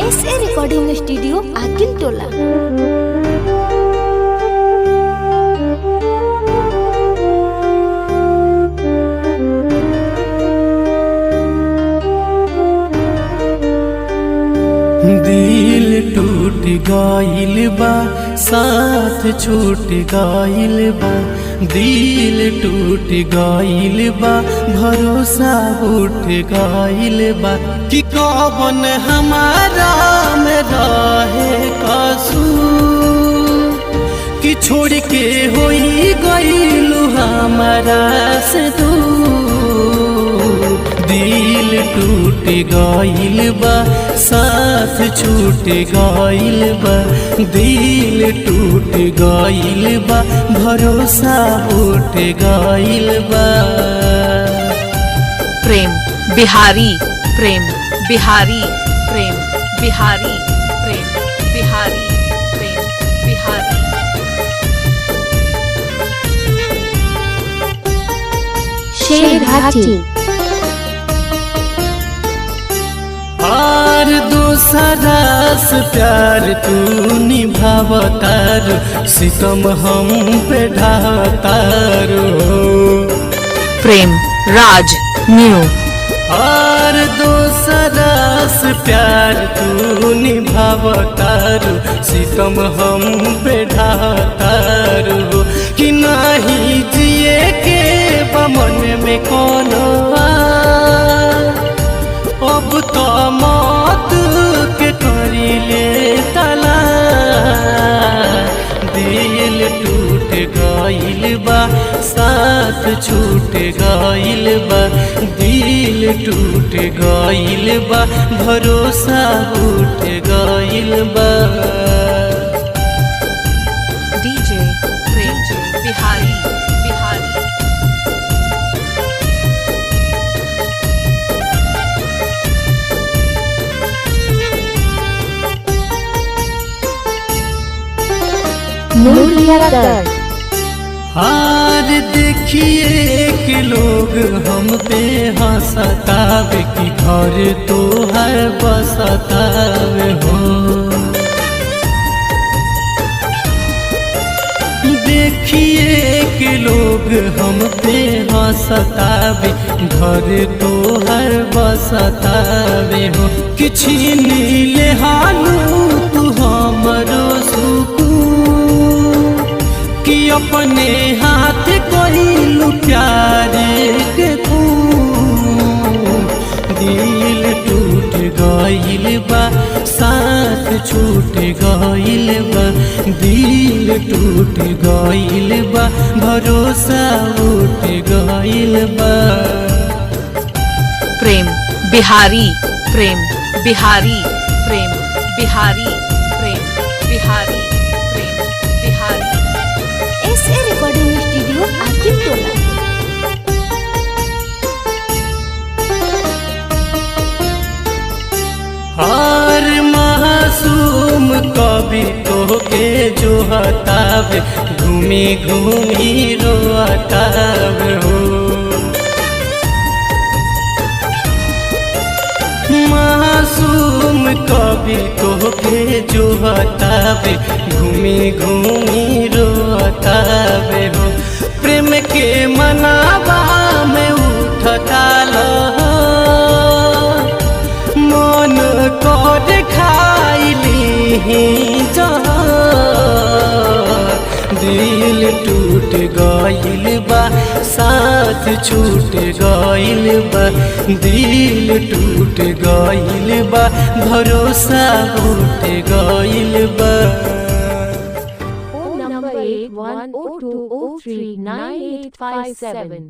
SA recording studio आकिल टोला। दिल टूट गइल बा, साथ छूट गइल बा। दिल टूट गइल बा, भरोसा उठ गइल बा। कि कौन हमारा में रहे कसूर, कि छोड़ के होई गइलू हमारा से दूर। दिल टूट गइल बा, साथ छूट गइल बा। दिल टूट गइल बा, भरोसा उठ गइल बा। प्रेम बिहारी, प्रेम बिहारी, प्रेम बिहारी, प्रेम बिहारी, प्रेम बिहारी। शेरघाटी और दूसरा से प्यार तू निभावतार, सितम हम पे ढातार। प्रेम राज न्यू। और दूसरा से प्यार तू निभावतार, सितम हम पे ढातार। कि नहीं जिए के बमन में कोनो अब तो मौत के करिले तला। दिल टूट गइल बा, साथ छूट गइल बा। दिल टूट गइल बा, भरोसा उठ गइल बा। डीजे प्रेम बिहारी, बिहारी। हार देखिए कि लोग हम पे हंसतावे, कि घर तो है बसतावे हो। देखिए कि लोग हम पे हंसतावे, घर तो है बसतावे हो। कि छीन ले हालू तू हमरो सुकून, कि अपने हाथ कइलू प्यार के तू। दिल टूट गइल बा, साथ छूट गइल बा। दिल टूट गइल बा, भरोसा उठ गइल बा। प्रेम बिहारी, प्रेम बिहारी, प्रेम बिहारी, प्रेम बिहारी, प्रेम बिहारी। SA रिकॉर्डिंग स्टूडियो आकिल टोला। हर मासूम कभी तो के जो हतावे, घूमी घूमी रोतावे हो। मासूम कभी तो के जो हतावे, घूमी घूमी रोतावे हो। प्रेम के मनावा में उठता मन कर खाइली जहर। दिल टूट गइल बा, साथ छूट गइल बा। दिल टूट गइल बा, भरोसा उठ गइल बा। Phone number 8102039857.